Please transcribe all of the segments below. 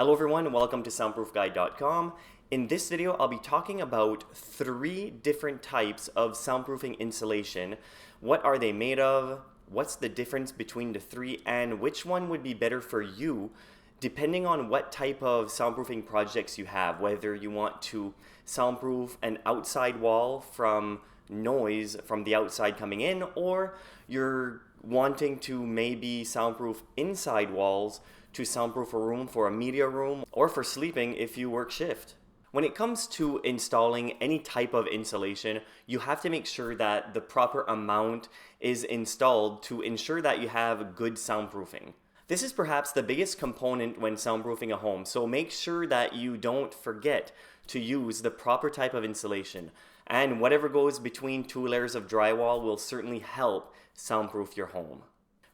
Hello everyone, welcome to soundproofguide.com. In this video, I'll be talking about 3 different types of soundproofing insulation. What are they made of? What's the difference between the 3, and which one would be better for you depending on what type of soundproofing projects you have, whether you want to soundproof an outside wall from noise from the outside coming in, or you're wanting to maybe soundproof inside walls to soundproof a room for a media room or for sleeping if you work shift. When it comes to installing any type of insulation, you have to make sure that the proper amount is installed to ensure that you have good soundproofing. This is perhaps the biggest component when soundproofing a home, so make sure that you don't forget to use the proper type of insulation. And whatever goes between 2 layers of drywall will certainly help soundproof your home.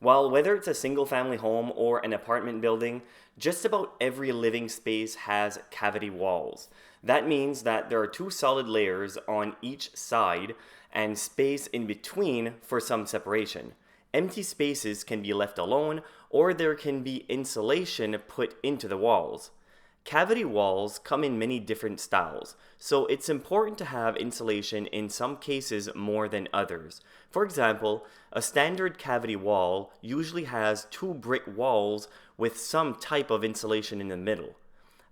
Well, whether it's a single family home or an apartment building, just about every living space has cavity walls. That means that there are 2 solid layers on each side and space in between for some separation. Empty spaces can be left alone, or there can be insulation put into the walls. Cavity walls come in many different styles, so it's important to have insulation in some cases more than others. For example, a standard cavity wall usually has 2 brick walls with some type of insulation in the middle.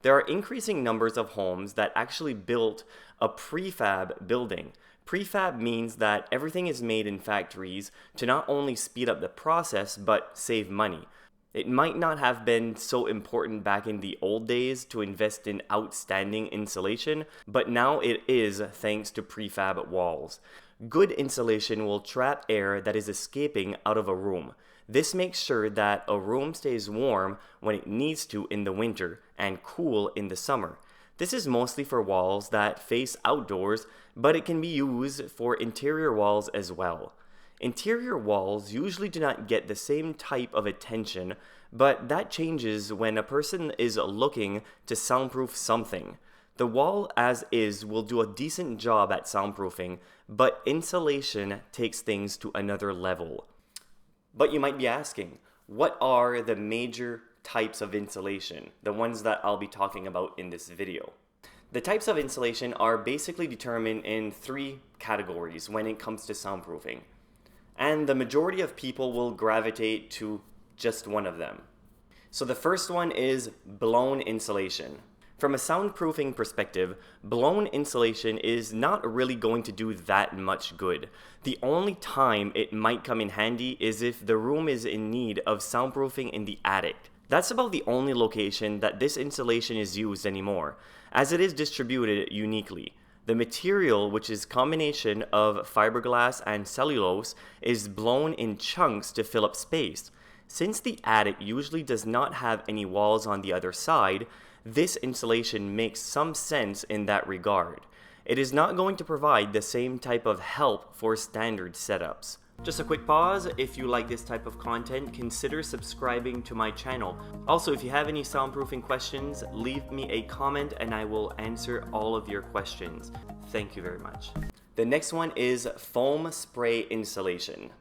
There are increasing numbers of homes that actually built a prefab building. Prefab means that everything is made in factories to not only speed up the process but save money. It might not have been so important back in the old days to invest in outstanding insulation, but now it is thanks to prefab walls. Good insulation will trap air that is escaping out of a room. This makes sure that a room stays warm when it needs to in the winter and cool in the summer. This is mostly for walls that face outdoors, but it can be used for interior walls as well. Interior walls usually do not get the same type of attention, but that changes when a person is looking to soundproof something. The wall as is will do a decent job at soundproofing, but insulation takes things to another level. But you might be asking, what are the major types of insulation, the ones that I'll be talking about in this video? The types of insulation are basically determined in 3 categories when it comes to soundproofing. And the majority of people will gravitate to just one of them. So the first one is blown insulation. From a soundproofing perspective, blown insulation is not really going to do that much good. The only time it might come in handy is if the room is in need of soundproofing in the attic. That's about the only location that this insulation is used anymore, as it is distributed uniquely. The material, which is a combination of fiberglass and cellulose, is blown in chunks to fill up space. Since the attic usually does not have any walls on the other side, this insulation makes some sense in that regard. It is not going to provide the same type of help for standard setups. Just a quick pause, if you like this type of content, consider subscribing to my channel. Also, if you have any soundproofing questions, leave me a comment and I will answer all of your questions. Thank you very much. The next one is foam spray insulation.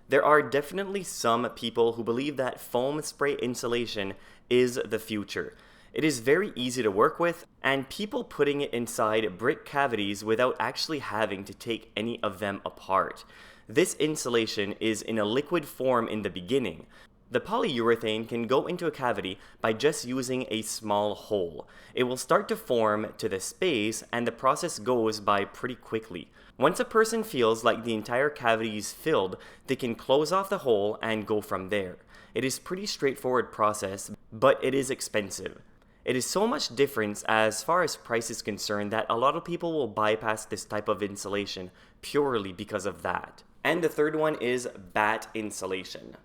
There are definitely some people who believe that foam spray insulation is the future. It is very easy to work with, and people putting it inside brick cavities without actually having to take any of them apart. This insulation is in a liquid form in the beginning. The polyurethane can go into a cavity by just using a small hole. It will start to form to the space, and the process goes by pretty quickly. Once a person feels like the entire cavity is filled, they can close off the hole and go from there. It is a pretty straightforward process, but it is expensive. It is so much difference as far as price is concerned that a lot of people will bypass this type of insulation purely because of that. And the third one is batt insulation.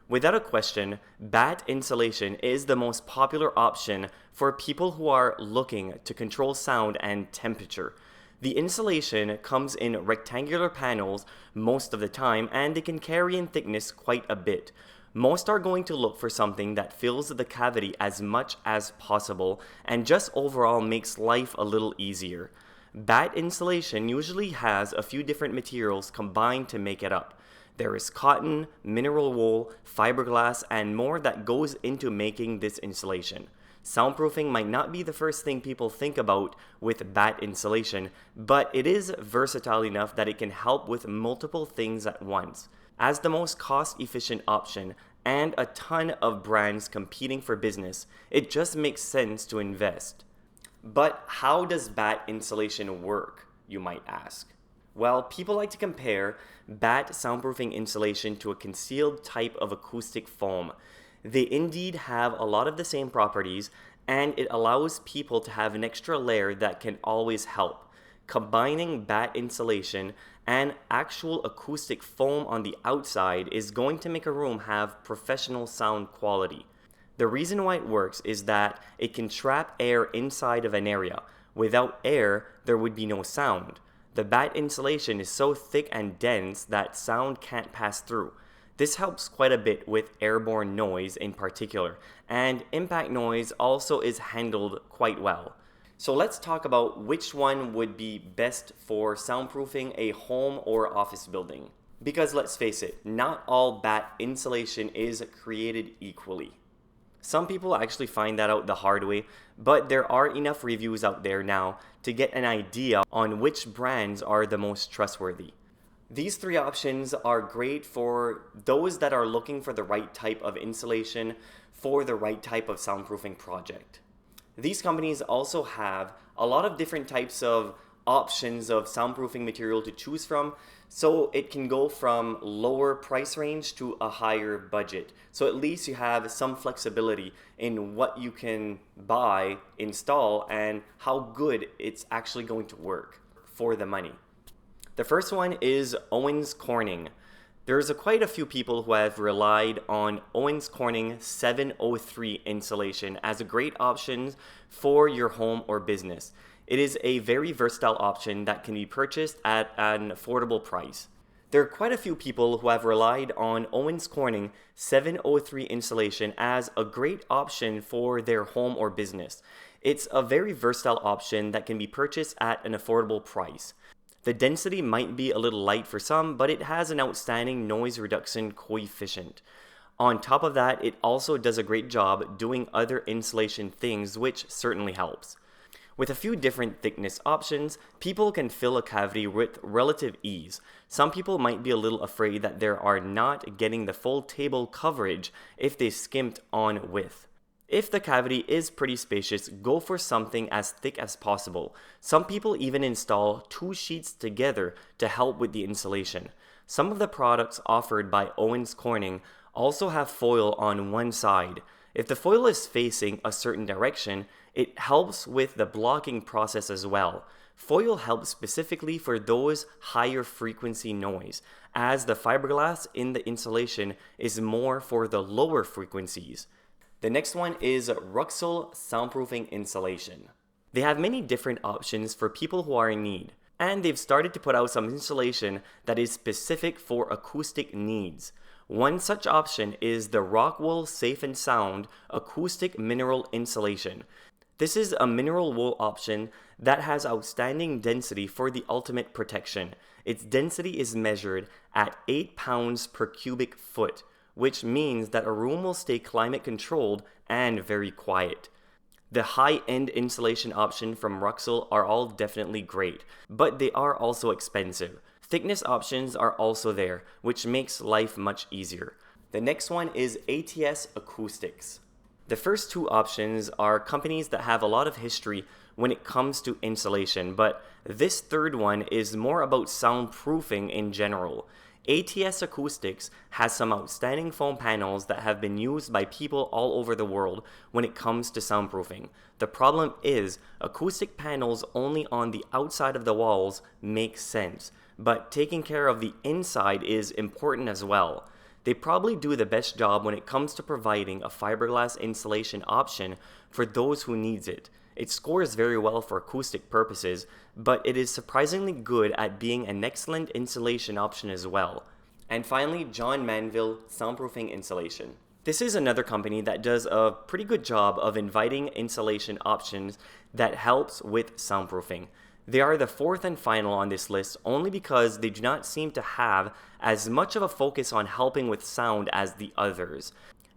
Without a question, batt insulation is the most popular option for people who are looking to control sound and temperature. The insulation comes in rectangular panels most of the time, and they can carry in thickness quite a bit. Most are going to look for something that fills the cavity as much as possible and just overall makes life a little easier. Batt insulation usually has a few different materials combined to make it up. There is cotton, mineral wool, fiberglass, and more that goes into making this insulation. Soundproofing might not be the first thing people think about with Batt insulation, but it is versatile enough that it can help with multiple things at once. As the most cost-efficient option and a ton of brands competing for business, it just makes sense to invest. But how does Batt insulation work, you might ask? Well, people like to compare Batt soundproofing insulation to a concealed type of acoustic foam. They indeed have a lot of the same properties, and it allows people to have an extra layer that can always help. Combining Batt insulation and actual acoustic foam on the outside is going to make a room have professional sound quality. The reason why it works is that it can trap air inside of an area. Without air, there would be no sound. The Batt insulation is so thick and dense that sound can't pass through. This helps quite a bit with airborne noise in particular, and impact noise also is handled quite well. So let's talk about which one would be best for soundproofing a home or office building. Because let's face it, not all Batt insulation is created equally. Some people actually find that out the hard way, but there are enough reviews out there now to get an idea on which brands are the most trustworthy. These three options are great for those that are looking for the right type of insulation for the right type of soundproofing project. These companies also have a lot of different types of options of soundproofing material to choose from, so it can go from lower price range to a higher budget. So at least you have some flexibility in what you can buy, install, and how good it's actually going to work for the money. The first one is Owens Corning. There's quite a few people who have relied on Owens Corning 703 insulation as a great option for your home or business. It is a very versatile option that can be purchased at an affordable price. There are quite a few people who have relied on Owens Corning 703 insulation as a great option for their home or business. It's a very versatile option that can be purchased at an affordable price. The density might be a little light for some, but it has an outstanding noise reduction coefficient. On top of that, it also does a great job doing other insulation things, which certainly helps. With a few different thickness options, people can fill a cavity with relative ease. Some people might be a little afraid that they are not getting the full table coverage if they skimped on width. If the cavity is pretty spacious, go for something as thick as possible. Some people even install 2 sheets together to help with the insulation. Some of the products offered by Owens Corning also have foil on one side. If the foil is facing a certain direction, it helps with the blocking process as well. Foil helps specifically for those higher frequency noise, as the fiberglass in the insulation is more for the lower frequencies. The next one is Raxil soundproofing insulation. They have many different options for people who are in need, and they've started to put out some insulation that is specific for acoustic needs. One such option is the ROCKWOOL Safe and Sound Acoustic Mineral Insulation. This is a mineral wool option that has outstanding density for the ultimate protection. Its density is measured at 8 pounds per cubic foot, which means that a room will stay climate controlled and very quiet. The high-end insulation option from Raxil are all definitely great, but they are also expensive. Thickness options are also there, which makes life much easier. The next one is ATS Acoustics. The first two options are companies that have a lot of history when it comes to insulation, but this third one is more about soundproofing in general. ATS Acoustics has some outstanding foam panels that have been used by people all over the world when it comes to soundproofing. The problem is, acoustic panels only on the outside of the walls make sense, but taking care of the inside is important as well. They probably do the best job when it comes to providing a fiberglass insulation option for those who needs it. It scores very well for acoustic purposes, but it is surprisingly good at being an excellent insulation option as well. And finally, Manville Soundproofing Insulation. This is another company that does a pretty good job of inviting insulation options that helps with soundproofing. They are the fourth and final on this list only because they do not seem to have as much of a focus on helping with sound as the others.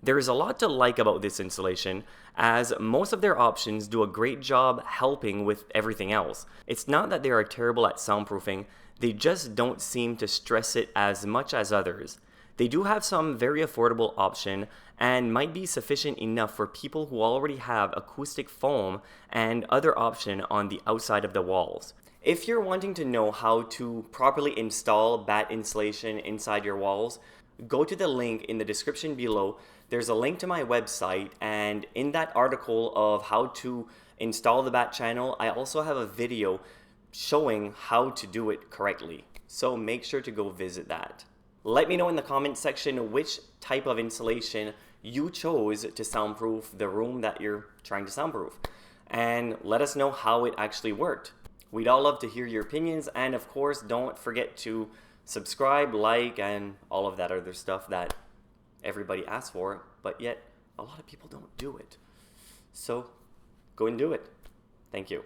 There's a lot to like about this installation, as most of their options do a great job helping with everything else. It's not that they are terrible at soundproofing, they just don't seem to stress it as much as others. They do have some very affordable option and might be sufficient enough for people who already have acoustic foam and other option on the outside of the walls. If you're wanting to know how to properly install Batt insulation inside your walls, go to the link in the description below. There's a link to my website, and in that article of how to install the Batt channel, I also have a video showing how to do it correctly. So make sure to go visit that. Let me know in the comment section which type of insulation you chose to soundproof the room that you're trying to soundproof. And let us know how it actually worked. We'd all love to hear your opinions, and of course, don't forget to subscribe, like, and all of that other stuff that everybody asks for, but yet a lot of people don't do it. So go and do it. Thank you.